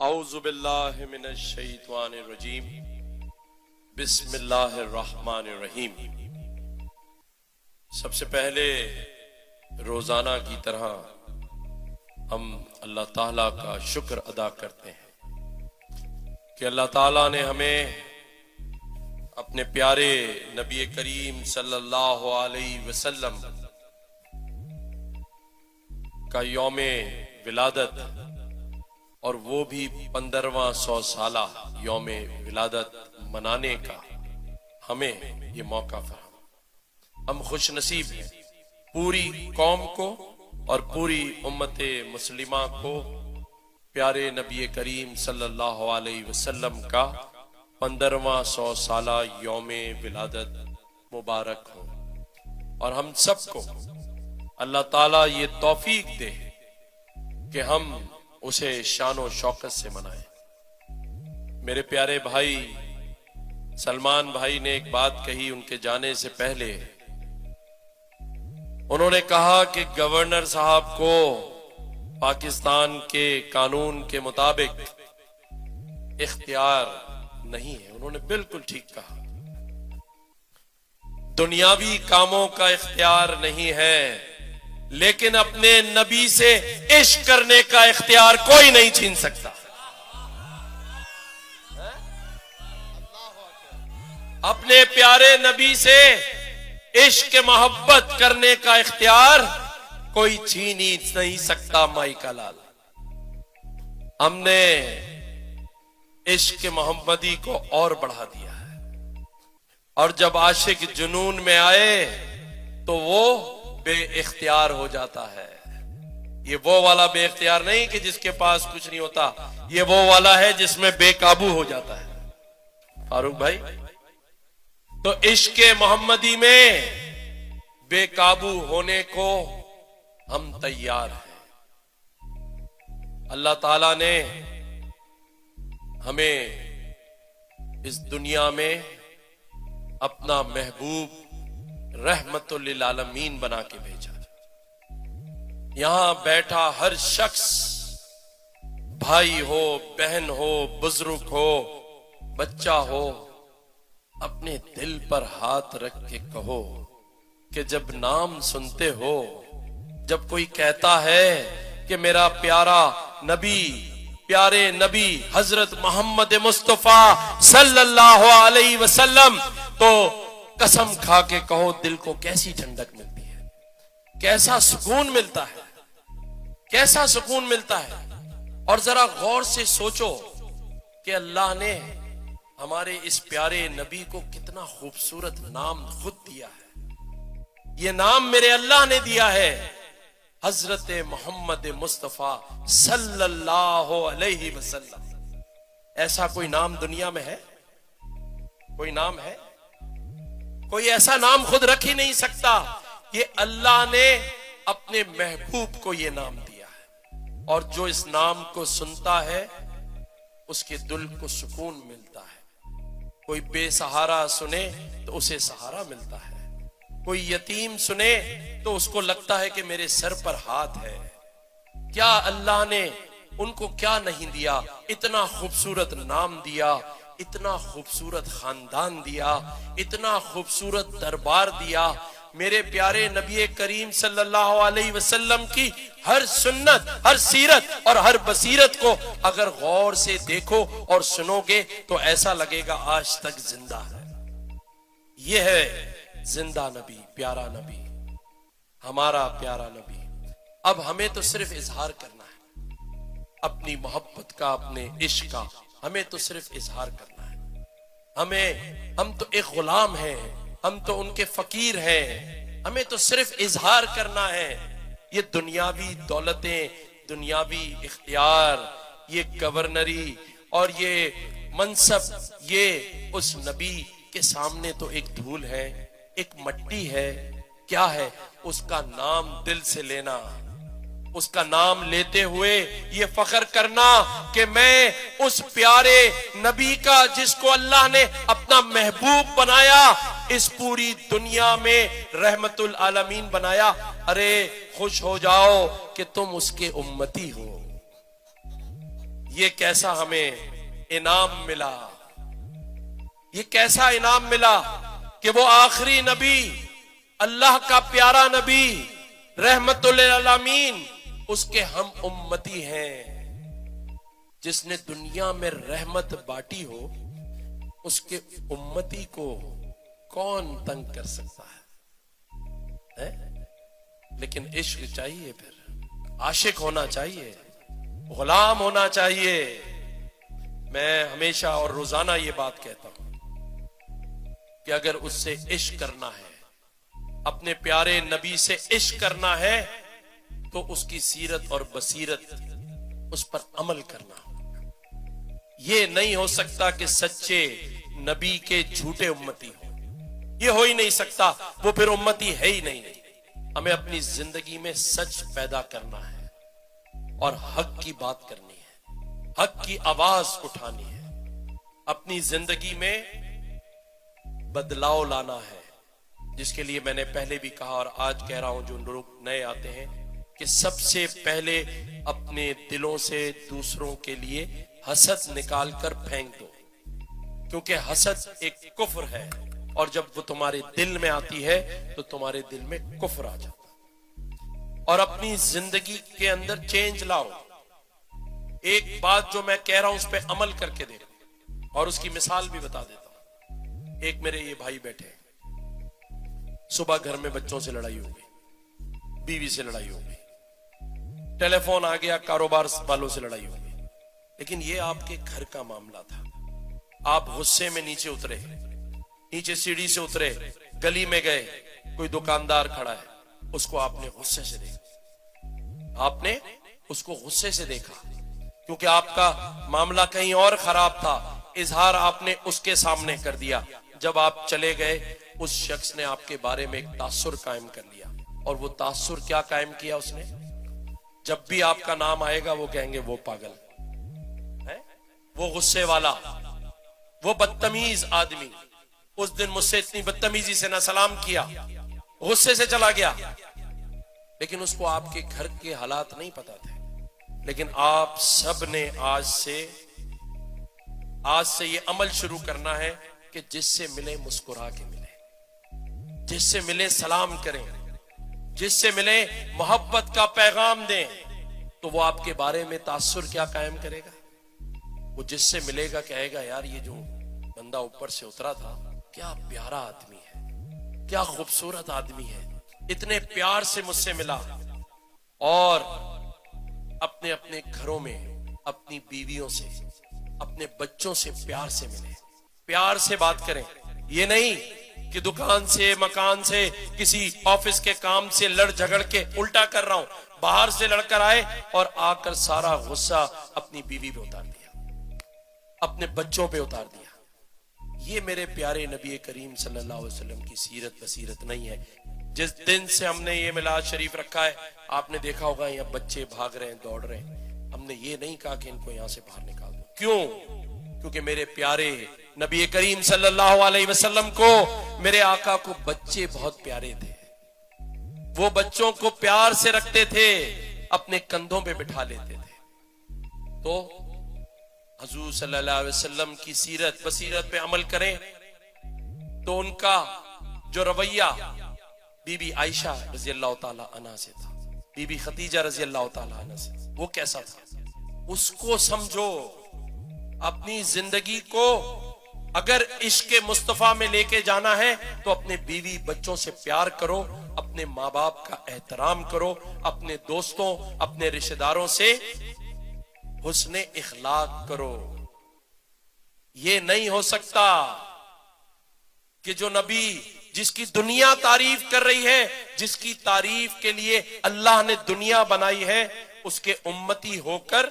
اعوذ باللہ من الشیطان الرجیم بسم اللہ الرحمن الرحیم۔ سب سے پہلے روزانہ کی طرح ہم اللہ تعالیٰ کا شکر ادا کرتے ہیں کہ اللہ تعالیٰ نے ہمیں اپنے پیارے نبی کریم صلی اللہ علیہ وسلم کا یوم ولادت اور وہ بھی 1500 سالہ یوم ولادت منانے کا ہمیں یہ موقع فراہم۔ ہم خوش نصیب ہیں، پوری قوم کو اور پوری امت مسلمہ کو پیارے نبی کریم صلی اللہ علیہ وسلم کا 1500 سالہ یوم ولادت مبارک ہو، اور ہم سب کو اللہ تعالیٰ یہ توفیق دے کہ ہم اسے شان و شوکت سے منائیں۔ میرے پیارے بھائی سلمان بھائی نے ایک بات کہی ان کے جانے سے پہلے۔ انہوں نے کہا کہ گورنر صاحب کو پاکستان کے قانون کے مطابق اختیار نہیں ہے۔ انہوں نے بالکل ٹھیک کہا، دنیاوی کاموں کا اختیار نہیں ہے، لیکن اپنے نبی سے عشق کرنے کا اختیار کوئی نہیں چھین سکتا۔ اپنے پیارے نبی سے عشق محبت کرنے کا اختیار کوئی چھین ہی نہیں سکتا۔ مائی کا لال، ہم نے عشق محمدی کو اور بڑھا دیا ہے، اور جب عاشق جنون میں آئے تو وہ بے اختیار ہو جاتا ہے۔ یہ وہ والا بے اختیار نہیں کہ جس کے پاس کچھ نہیں ہوتا، یہ وہ والا ہے جس میں بے قابو ہو جاتا ہے۔ فاروق بھائی، تو عشق محمدی میں بے قابو ہونے کو ہم تیار ہیں۔ اللہ تعالیٰ نے ہمیں اس دنیا میں اپنا محبوب رحمت للعالمین بنا کے بھیجا۔ یہاں بیٹھا ہر شخص، بھائی ہو، بہن ہو، بزرگ ہو، بچہ ہو، اپنے دل پر ہاتھ رکھ کے کہو کہ جب نام سنتے ہو، جب کوئی کہتا ہے کہ میرا پیارا نبی، پیارے نبی حضرت محمد مصطفیٰ صلی اللہ علیہ وسلم، تو قسم کھا کے کہو دل کو کیسی ٹھنڈک ملتی ہے، کیسا سکون ملتا ہے، کیسا سکون ملتا ہے۔ اور ذرا غور سے سوچو کہ اللہ نے ہمارے اس پیارے نبی کو کتنا خوبصورت نام خود دیا ہے۔ یہ نام میرے اللہ نے دیا ہے، حضرت محمد مصطفیٰ صلی اللہ علیہ وسلم۔ ایسا کوئی نام دنیا میں ہے؟ کوئی نام ہے؟ کوئی ایسا نام خود رکھ ہی نہیں سکتا۔ یہ اللہ نے اپنے محبوب کو یہ نام دیا ہے، اور جو اس نام کو سنتا ہے اس کے دل کو سکون ملتا ہے۔ کوئی بے سہارا سنے تو اسے سہارا ملتا ہے، کوئی یتیم سنے تو اس کو لگتا ہے کہ میرے سر پر ہاتھ ہے۔ کیا اللہ نے ان کو کیا نہیں دیا؟ اتنا خوبصورت نام دیا، اتنا خوبصورت خاندان دیا، اتنا خوبصورت دربار دیا۔ میرے پیارے نبی کریم صلی اللہ علیہ وسلم کی ہر سنت، ہر سیرت اور ہر بصیرت کو اگر غور سے دیکھو اور سنو گے تو ایسا لگے گا آج تک زندہ ہے۔ یہ ہے زندہ نبی، پیارا نبی، ہمارا پیارا نبی۔ اب ہمیں تو صرف اظہار کرنا ہے اپنی محبت کا، اپنے عشق کا، ہمیں تو صرف اظہار کرنا ہے۔ ہم تو ایک غلام ہیں، ہم تو ان کے فقیر ہیں، ہمیں تو صرف اظہار کرنا ہے۔ یہ دنیاوی دولتیں، دنیاوی اختیار، یہ گورنری اور یہ منصب، یہ اس نبی کے سامنے تو ایک دھول ہے، ایک مٹی ہے۔ کیا ہے؟ اس کا نام دل سے لینا، اس کا نام لیتے ہوئے یہ فخر کرنا کہ میں اس پیارے نبی کا، جس کو اللہ نے اپنا محبوب بنایا، اس پوری دنیا میں رحمت العالمین بنایا۔ ارے خوش ہو جاؤ کہ تم اس کے امتی ہو۔ یہ کیسا ہمیں انعام ملا، یہ کیسا انعام ملا کہ وہ آخری نبی، اللہ کا پیارا نبی، رحمت للعالمین، اس کے ہم امتی ہیں۔ جس نے دنیا میں رحمت بانٹی ہو، اس کے امتی کو کون تنگ کر سکتا ہے؟ لیکن عشق چاہیے، پھر عاشق ہونا چاہیے، غلام ہونا چاہیے۔ میں ہمیشہ اور روزانہ یہ بات کہتا ہوں کہ اگر اس سے عشق کرنا ہے، اپنے پیارے نبی سے عشق کرنا ہے، تو اس کی سیرت اور بصیرت، اس پر عمل کرنا ہو۔ یہ نہیں ہو سکتا کہ سچے نبی کے جھوٹے امتی ہوں، یہ ہو ہی نہیں سکتا، وہ پھر امتی ہے ہی نہیں۔ ہمیں اپنی زندگی میں سچ پیدا کرنا ہے اور حق کی بات کرنی ہے، حق کی آواز اٹھانی ہے، اپنی زندگی میں بدلاؤ لانا ہے، جس کے لیے میں نے پہلے بھی کہا اور آج کہہ رہا ہوں جو لوگ نئے آتے ہیں، کہ سب سے پہلے اپنے دلوں سے دوسروں کے لیے حسد نکال کر پھینک دو، کیونکہ حسد ایک کفر ہے، اور جب وہ تمہارے دل میں آتی ہے تو تمہارے دل میں کفر آ جاتا ہے۔ اور اپنی زندگی کے اندر چینج لاؤ۔ ایک بات جو میں کہہ رہا ہوں اس پہ عمل کر کے دیکھو، اور اس کی مثال بھی بتا دیتا ہوں۔ ایک میرے یہ بھائی بیٹھے، صبح گھر میں بچوں سے لڑائی ہو گئی، بیوی سے لڑائی ہو گئی، ٹیلی فون آ گیا، کاروبار والوں سے لڑائی ہو گئی، لیکن یہ آپ کے گھر کا معاملہ تھا۔ آپ غصے میں نیچے اترے، نیچے سیڑھی سے اترے، گلی میں گئے، کوئی دکاندار کھڑا ہے، اس کو آپ نے غصے سے دیکھا، آپ نے اس کو غصے سے دیکھا، کیونکہ آپ کا معاملہ کہیں اور خراب تھا، اظہار آپ نے اس کے سامنے کر دیا۔ جب آپ چلے گئے، اس شخص نے آپ کے بارے میں ایک تاثر قائم کر لیا، اور وہ تاثر کیا قائم کیا اس نے؟ جب بھی آپ کا نام آئے گا وہ کہیں گے وہ پاگل ہے، وہ غصے والا، وہ بدتمیز آدمی، اس دن مجھ سے اتنی بدتمیزی سے نہ سلام کیا، غصے سے چلا گیا۔ لیکن اس کو آپ کے گھر کے حالات نہیں پتا تھے۔ لیکن آپ سب نے آج سے یہ عمل شروع کرنا ہے کہ جس سے ملے مسکرا کے ملے، جس سے ملے سلام کریں، جس سے ملے محبت کا پیغام دیں، تو وہ آپ کے بارے میں تاثر کیا قائم کرے گا؟ وہ جس سے ملے گا کہے گا یار یہ جو بندہ اوپر سے اترا تھا کیا پیارا آدمی ہے، کیا خوبصورت آدمی ہے، اتنے پیار سے مجھ سے ملا۔ اور اپنے اپنے گھروں میں اپنی بیویوں سے، اپنے بچوں سے پیار سے ملیں، پیار سے بات کریں۔ یہ نہیں کہ دکان سے، مکان سے، کسی آفس کے کام سے لڑ جھگڑ کے، الٹا کر رہا ہوں، باہر سے لڑ کر آئے اور آ کر سارا غصہ اپنی بیوی پہ اتار دیا، اپنے بچوں پہ اتار دیا۔ یہ میرے پیارے نبی کریم صلی اللہ علیہ وسلم کی سیرت بصیرت نہیں ہے۔ جس دن سے ہم نے یہ میلاد شریف رکھا ہے، آپ نے دیکھا ہوگا یہاں بچے بھاگ رہے ہیں، دوڑ رہے ہیں، ہم نے یہ نہیں کہا کہ ان کو یہاں سے باہر نکال دو۔ کیوں؟ کیونکہ میرے پیارے نبی کریم صلی اللہ علیہ وسلم کو، میرے آقا کو بچے بہت پیارے تھے، وہ بچوں کو پیار سے رکھتے تھے، اپنے کندھوں پہ بٹھا لیتے تھے۔ تو حضور صلی اللہ علیہ وسلم کی سیرت بصیرت پہ عمل کریں تو ان کا جو رویہ بی بی عائشہ رضی اللہ تعالی عنہ سے تھا، بی بی خدیجہ رضی اللہ تعالی عنہ سے، وہ کیسا تھا اس کو سمجھو۔ اپنی زندگی کو اگر عشق مصطفیٰ میں لے کے جانا ہے تو اپنے بیوی بچوں سے پیار کرو، اپنے ماں باپ کا احترام کرو، اپنے دوستوں، اپنے رشتہ داروں سے حسن اخلاق کرو۔ یہ نہیں ہو سکتا کہ جو نبی جس کی دنیا تعریف کر رہی ہے، جس کی تعریف کے لیے اللہ نے دنیا بنائی ہے، اس کے امتی ہو کر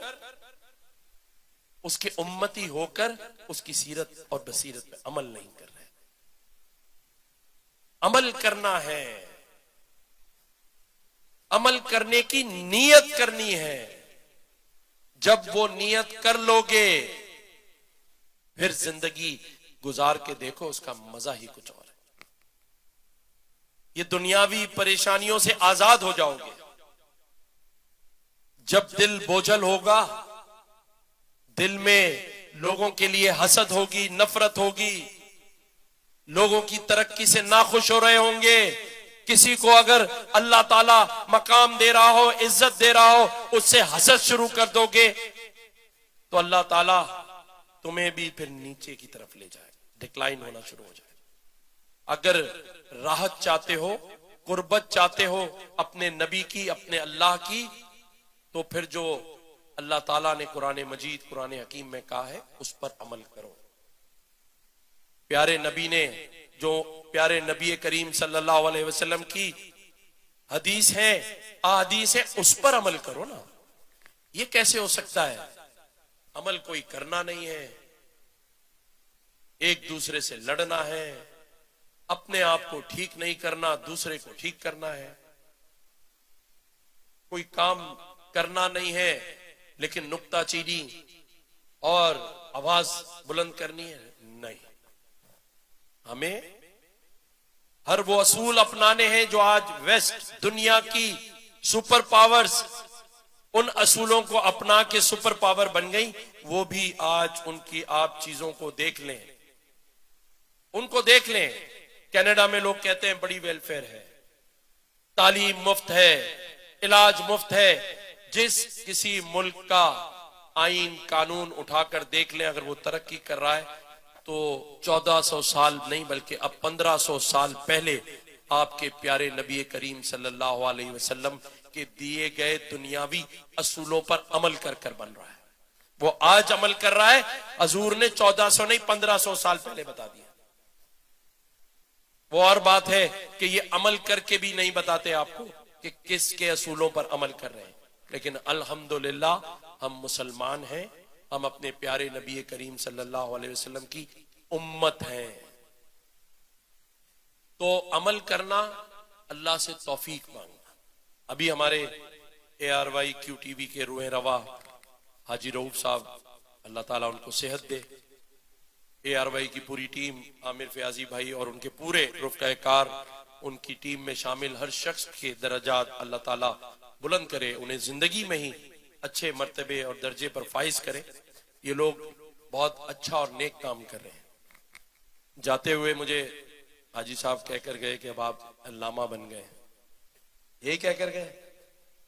اس کی سیرت اور بصیرت پہ عمل نہیں کر رہے۔ عمل کرنا ہے، عمل کرنے کی نیت کرنی ہے۔ جب وہ نیت کر لوگے پھر زندگی گزار کے دیکھو، اس کا مزہ ہی کچھ اور ہے۔ یہ دنیاوی پریشانیوں سے آزاد ہو جاؤ گے۔ جب دل بوجھل ہوگا دل میں لوگوں کے لیے حسد ہوگی، نفرت ہوگی، لوگوں کی ترقی سے ناخوش ہو رہے ہوں گے. کسی کو اگر اللہ تعالیٰ مقام دے رہا ہو، عزت دے رہا ہو، اس سے حسد شروع کر دو گے تو اللہ تعالیٰ تمہیں بھی پھر نیچے کی طرف لے جائے، ڈکلائن ہونا شروع ہو جائے. اگر راحت چاہتے ہو، قربت چاہتے ہو اپنے نبی کی، اپنے اللہ کی، تو پھر جو اللہ تعالیٰ نے قرآن مجید، قرآن حکیم میں کہا ہے اس پر عمل کرو. پیارے نبی نے جو پیارے نبی کریم صلی اللہ علیہ وسلم کی حدیث ہے، احادیث ہے، اس پر عمل کرو نا. یہ کیسے ہو سکتا ہے؟ عمل کوئی کرنا نہیں ہے، ایک دوسرے سے لڑنا ہے، اپنے آپ کو ٹھیک نہیں کرنا، دوسرے کو ٹھیک کرنا ہے. کوئی کام کرنا نہیں ہے لیکن نکتہ چینی اور آواز بلند کرنی ہے، نہیں. ہمیں ہر وہ اصول اپنانے ہیں جو آج ویسٹ دنیا کی سپر پاورز ان اصولوں کو اپنا کے سپر پاور بن گئی. وہ بھی آج ان کی آپ چیزوں کو دیکھ لیں، ان کو دیکھ لیں. کینیڈا میں لوگ کہتے ہیں بڑی ویلفیئر ہے، تعلیم مفت ہے، علاج مفت ہے. جس کسی ملک کا آئین قانون اٹھا کر دیکھ لیں، اگر وہ ترقی کر رہا ہے تو 1400 سال نہیں بلکہ اب 1500 سال پہلے آپ کے پیارے نبی کریم صلی اللہ علیہ وسلم کے دیے گئے دنیاوی اصولوں پر عمل کر کر بن رہا ہے. وہ آج عمل کر رہا ہے، حضور نے 1400 نہیں 1500 سال پہلے بتا دیا. وہ اور بات ہے کہ یہ عمل کر کے بھی نہیں بتاتے آپ کو کہ کس کے اصولوں پر عمل کر رہے ہیں. لیکن الحمدللہ ہم مسلمان ہیں، ہم اپنے پیارے نبی کریم صلی اللہ علیہ وسلم کی امت ہیں. تو عمل کرنا، اللہ سے توفیق مانگنا. ابھی ہمارے ARYQ-TV کے روح روا حاجی رؤوف صاحب، اللہ تعالیٰ ان کو صحت دے، ARY کی پوری ٹیم، عامر فیاضی بھائی اور ان کے پورے رفقۂ کار، ان کی ٹیم میں شامل ہر شخص کے درجات اللہ تعالیٰ بلند کرے، انہیں زندگی میں ہی اچھے مرتبے اور درجے پر فائز کرے. یہ لوگ بہت اچھا اور نیک کام کر رہے ہیں. جاتے ہوئے مجھے حاجی صاحب کہہ کر گئے کہ اب آپ علامہ بن گئے. یہی کہہ کر گئے.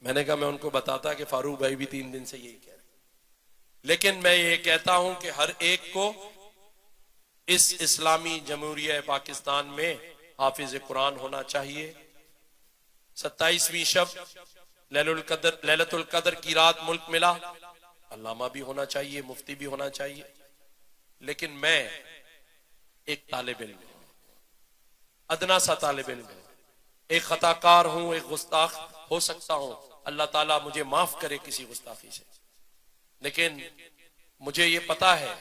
میں نے کہا میں ان کو بتاتا کہ فاروق بھائی بھی 3 دن سے یہی کہہ رہے. لیکن میں یہ کہتا ہوں کہ ہر ایک کو اس اسلامی جمہوریہ پاکستان میں حافظ قرآن ہونا چاہیے. 27ویں شب لیلۃ القدر کی رات ملک ملا، علامہ بھی ہونا چاہیے، مفتی بھی ہونا چاہیے. لیکن میں ایک طالب علم ہوں، ادنا سا طالب علم ہوں، ایک خطا کار ہوں، ایک گستاخ ہو سکتا ہوں. اللہ تعالیٰ مجھے معاف کرے کسی گستاخی سے. لیکن مجھے یہ پتا ہے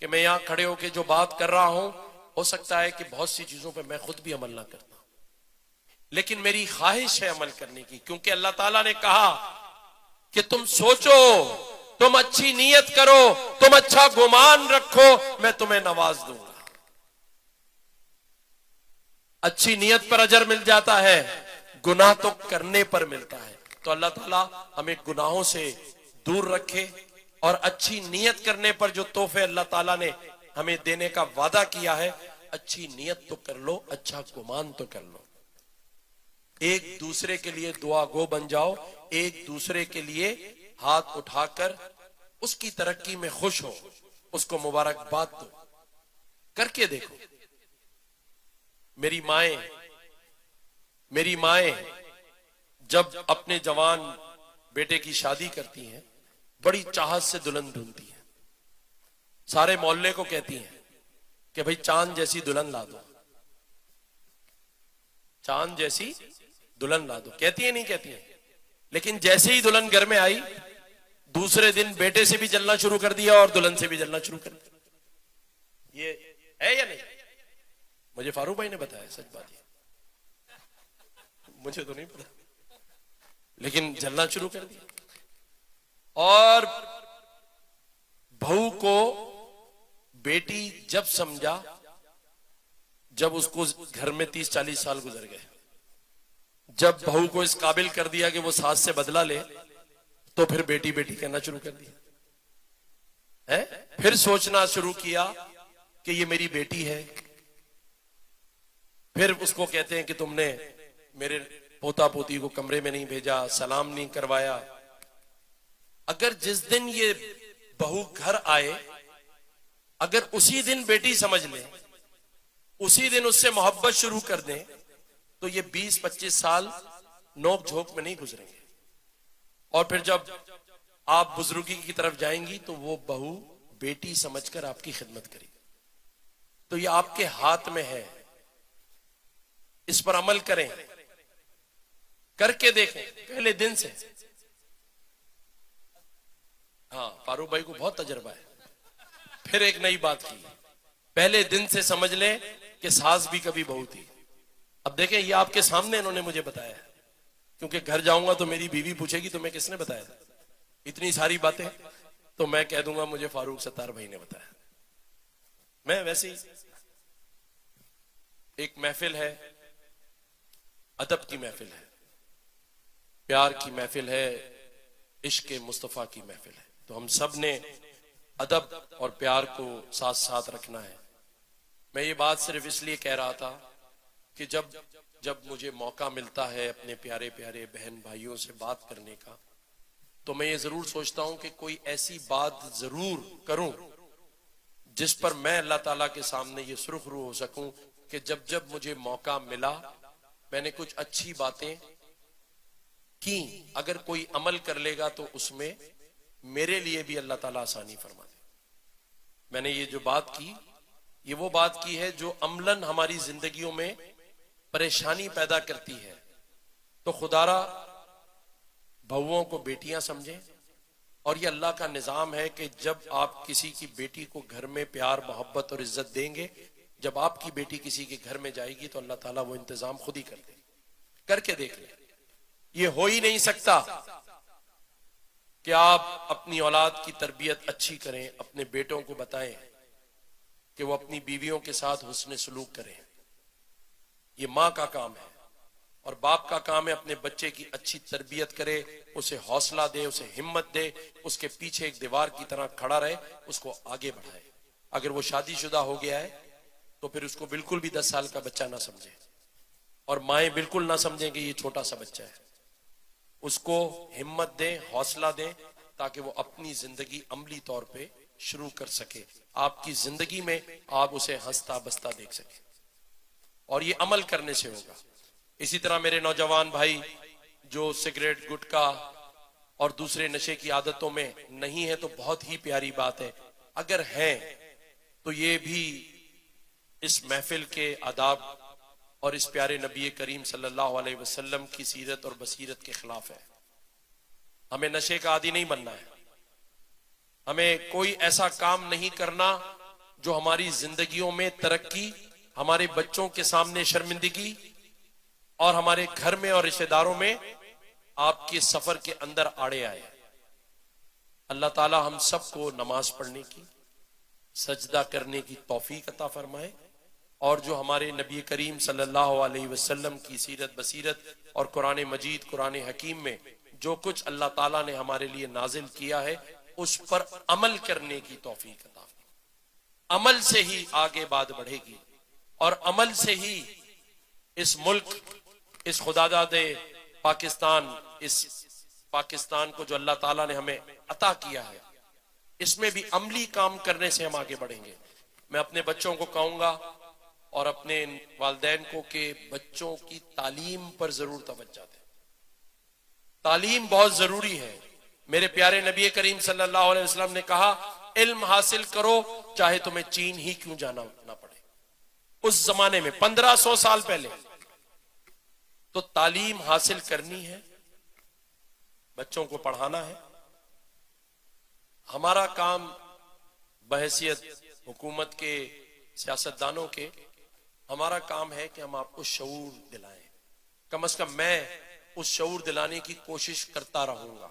کہ میں یہاں کھڑے ہو کے جو بات کر رہا ہوں، ہو سکتا ہے کہ بہت سی چیزوں پہ میں خود بھی عمل نہ کرتا ہوں، لیکن میری خواہش ہے عمل کرنے کی. کیونکہ اللہ تعالیٰ نے کہا کہ تم سوچو، تم اچھی نیت کرو، تم اچھا گمان رکھو، میں تمہیں نواز دوں گا. اچھی نیت پر اجر مل جاتا ہے، گناہ تو کرنے پر ملتا ہے. تو اللہ تعالیٰ ہمیں گناہوں سے دور رکھے، اور اچھی نیت کرنے پر جو تحفے اللہ تعالیٰ نے ہمیں دینے کا وعدہ کیا ہے، اچھی نیت تو کر لو، اچھا گمان تو کر لو. ایک دوسرے کے لیے دعا گو بن جاؤ، ایک دوسرے کے لیے ہاتھ اٹھا کر اس کی ترقی میں خوش ہو، اس کو مبارکباد دو. کر کے دیکھو. میری مائیں جب اپنے جوان بیٹے کی شادی کرتی ہیں بڑی چاہت سے دلہن ڈھونڈتی ہیں. سارے محلے کو کہتی ہیں کہ بھئی چاند جیسی دلہن لا دو، چاند جیسی دلہن لا دو. کہتی ہیں نہیں کہتی ہیں؟ لیکن جیسے ہی دلہن گھر میں آئی، دوسرے دن بیٹے سے بھی جلنا شروع کر دیا اور دلہن سے بھی جلنا شروع کر دیا. یہ ہے یا نہیں؟ مجھے فاروق بھائی نے بتایا، سچ بات ہے، مجھے تو نہیں پتا، لیکن جلنا شروع کر دیا. اور بہو کو بیٹی جب سمجھا جب اس کو گھر میں 30-40 سال گزر گئے، جب بہو کو اس قابل کر دیا کہ وہ ساس سے بدلہ لے، تو پھر بیٹی بیٹی کہنا شروع کر دیا. ہے؟ پھر سوچنا شروع کیا کہ یہ میری بیٹی ہے. پھر اس کو کہتے ہیں کہ تم نے میرے پوتا پوتی کو کمرے میں نہیں بھیجا، سلام نہیں کروایا. اگر جس دن یہ بہو گھر آئے اگر اسی دن بیٹی سمجھ لیں، اسی دن اس سے محبت شروع کر دیں، تو یہ 20-25 سال نوک جھوک میں نہیں گزریں گے. اور پھر جب آپ بزرگی کی طرف جائیں گی تو وہ بہو بیٹی سمجھ کر آپ کی خدمت کرے گی. تو یہ آپ کے ہاتھ میں ہے، اس پر عمل کریں، کر کے دیکھیں پہلے دن سے. ہاں فاروق بھائی کو بہت تجربہ ہے. پھر ایک نئی بات کی، پہلے دن سے سمجھ لیں کہ ساس بھی کبھی بہو تھی. اب دیکھیں یہ آپ کے سامنے انہوں نے مجھے بتایا ہے، کیونکہ گھر جاؤں گا تو میری بیوی پوچھے گی تمہیں کس نے بتایا اتنی ساری باتیں، تو میں کہہ دوں گا مجھے فاروق ستار بھائی نے بتایا. میں ویسے ہی ایک محفل ہے، ادب کی محفل ہے، پیار کی محفل ہے، عشق مصطفیٰ کی محفل ہے. تو ہم سب نے ادب اور پیار کو ساتھ ساتھ رکھنا ہے. میں یہ بات صرف اس لیے کہہ رہا تھا کہ جب مجھے موقع ملتا ہے اپنے پیارے پیارے بہن بھائیوں سے بات کرنے کا، تو میں یہ ضرور سوچتا ہوں کہ کوئی ایسی بات ضرور کروں جس پر میں اللہ تعالیٰ کے سامنے یہ سرخ رو ہو سکوں کہ جب مجھے موقع ملا میں نے کچھ اچھی باتیں کی. اگر کوئی عمل کر لے گا تو اس میں میرے لیے بھی اللہ تعالیٰ آسانی فرما دے. میں نے یہ جو بات کی، یہ وہ بات کی ہے جو عملاً ہماری زندگیوں میں پریشانی پیدا کرتی ہے. تو خدارا بہوؤں کو بیٹیاں سمجھیں، اور یہ اللہ کا نظام ہے کہ جب آپ کسی کی بیٹی کو گھر میں پیار محبت اور عزت دیں گے، جب آپ کی بیٹی کسی کے گھر میں جائے گی تو اللہ تعالیٰ وہ انتظام خود ہی کر دے. کر کے دیکھ لیں. یہ ہو ہی نہیں سکتا کہ آپ اپنی اولاد کی تربیت اچھی کریں، اپنے بیٹوں کو بتائیں کہ وہ اپنی بیویوں کے ساتھ حسن سلوک کریں. یہ ماں کا کام ہے، اور باپ کا کام ہے اپنے بچے کی اچھی تربیت کرے، اسے حوصلہ دے، اسے ہمت دے، اس کے پیچھے ایک دیوار کی طرح کھڑا رہے، اس کو آگے بڑھائے. اگر وہ شادی شدہ ہو گیا ہے تو پھر اس کو بالکل بھی 10 سال کا بچہ نہ سمجھے، اور مائیں بالکل نہ سمجھیں کہ یہ چھوٹا سا بچہ ہے. اس کو ہمت دیں، حوصلہ دیں، تاکہ وہ اپنی زندگی عملی طور پہ شروع کر سکے. آپ کی زندگی میں آپ اسے ہنستا بستا دیکھ سکیں، اور یہ عمل کرنے سے ہوگا. اسی طرح میرے نوجوان بھائی جو سگریٹ گٹکا اور دوسرے نشے کی عادتوں میں نہیں ہے تو بہت ہی پیاری بات ہے. اگر ہیں تو یہ بھی اس محفل کے آداب اور اس پیارے نبی کریم صلی اللہ علیہ وسلم کی سیرت اور بصیرت کے خلاف ہے. ہمیں نشے کا عادی نہیں بننا ہے. ہمیں کوئی ایسا کام نہیں کرنا جو ہماری زندگیوں میں ترقی، ہمارے بچوں کے سامنے شرمندگی، اور ہمارے گھر میں اور رشتہ داروں میں آپ کے سفر کے اندر آڑے آئے. اللہ تعالی ہم سب کو نماز پڑھنے کی، سجدہ کرنے کی توفیق عطا فرمائے، اور جو ہمارے نبی کریم صلی اللہ علیہ وسلم کی سیرت بصیرت اور قرآن مجید قرآن حکیم میں جو کچھ اللہ تعالیٰ نے ہمارے لیے نازل کیا ہے اس پر عمل کرنے کی توفیق عطا فرمائے. عمل سے ہی آگے بات بڑھے گی، اور عمل سے ہی اس ملک، اس خداداد پاکستان، اس پاکستان کو جو اللہ تعالیٰ نے ہمیں عطا کیا ہے، اس میں بھی عملی کام کرنے سے ہم آگے بڑھیں گے. میں اپنے بچوں کو کہوں گا اور اپنے والدین کو کہ بچوں کی تعلیم پر ضرور توجہ دیں. تعلیم بہت ضروری ہے. میرے پیارے نبی کریم صلی اللہ علیہ وسلم نے کہا علم حاصل کرو چاہے تمہیں چین ہی کیوں جانا نہ پڑے. اس زمانے میں 1500 سال پہلے تو تعلیم حاصل کرنی ہے، بچوں کو پڑھانا ہے. ہمارا کام بحیثیت حکومت کے، سیاستدانوں کے، ہمارا کام ہے کہ ہم آپ کو شعور دلائیں. کم از کم میں اس شعور دلانے کی کوشش کرتا رہوں گا.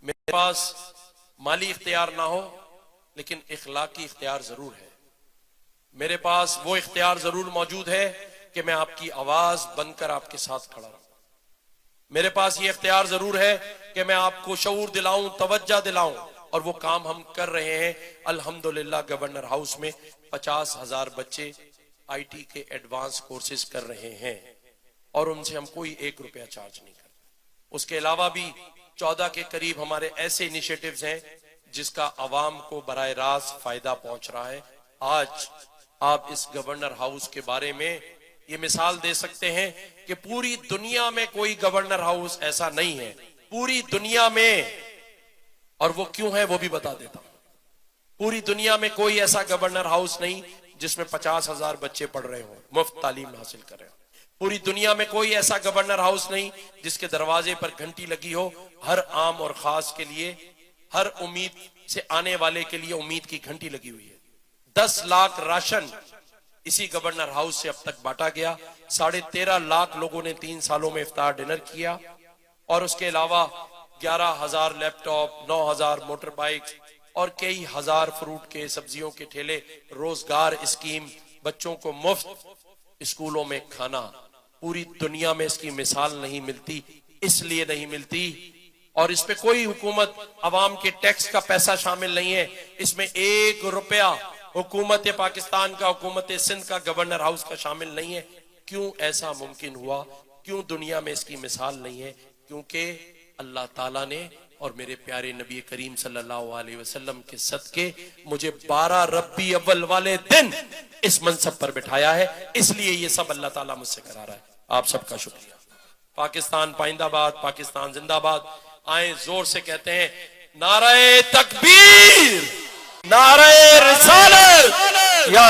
میرے پاس مالی اختیار نہ ہو لیکن اخلاقی اختیار ضرور ہے. میرے پاس وہ اختیار ضرور موجود ہے کہ میں آپ کی آواز بن کر آپ کے ساتھ کھڑا رہوں. میرے پاس یہ اختیار ضرور ہے کہ میں آپ کو شعور دلاؤں، توجہ دلاؤں اور وہ کام ہم کر رہے ہیں الحمدللہ۔ گورنر ہاؤس میں 50,000 بچے آئی ٹی کے ایڈوانس کورسز کر رہے ہیں اور ان سے ہم کوئی 1 روپیہ چارج نہیں کرتے۔ اس کے علاوہ بھی 14 کے قریب ہمارے ایسے انیشیٹوز ہیں جس کا عوام کو براہ راست فائدہ پہنچ رہا ہے۔ آج آپ اس گورنر ہاؤس کے بارے میں یہ مثال دے سکتے ہیں کہ پوری دنیا میں کوئی گورنر ہاؤس ایسا نہیں ہے، پوری دنیا میں، اور وہ کیوں ہے وہ بھی بتا دیتا ہوں۔ پوری دنیا میں کوئی ایسا گورنر ہاؤس نہیں جس میں 50,000 بچے پڑھ رہے ہوں، مفت تعلیم حاصل کر رہے ہوں۔ پوری دنیا میں کوئی ایسا گورنر ہاؤس نہیں جس کے دروازے پر گھنٹی لگی ہو، ہر عام اور خاص کے لیے، ہر امید سے آنے والے کے لیے امید کی گھنٹی لگی ہوئی ہے۔ 10 لاکھ راشن اسی گورنر ہاؤس سے اب تک بانٹا گیا۔ 13.5 لاکھ لوگوں نے 3 سالوں میں افطار ڈنر کیا، اور اس کے علاوہ 11,000 لیپ ٹاپ، 9,000 موٹر بائک اور کئی ہزار فروٹ کے، سبزیوں کے ٹھیلے، روزگار اسکیم، بچوں کو مفت اسکولوں میں کھانا۔ پوری دنیا میں اس کی مثال نہیں ملتی، اس لیے نہیں ملتی، اور اس پہ کوئی حکومت عوام کے ٹیکس کا پیسہ شامل نہیں ہے۔ اس میں 1 روپیہ حکومت پاکستان کا، حکومت سندھ کا، گورنر ہاؤس کا شامل نہیں ہے۔ کیوں ایسا ممکن ہوا؟ کیوں دنیا میں اس کی مثال نہیں ہے؟ کیونکہ اللہ تعالیٰ نے اور میرے پیارے نبی کریم صلی اللہ علیہ وسلم کے صدقے مجھے 12 ربیع اول والے دن اس منصب پر بٹھایا ہے، اس لیے یہ سب اللہ تعالیٰ مجھ سے کرا رہا ہے۔ آپ سب کا شکریہ۔ پاکستان پائندہ باد، پاکستان زندہ باد۔ آئیں زور سے کہتے ہیں نعرہ تکبیر، نعرہ رسالت، یا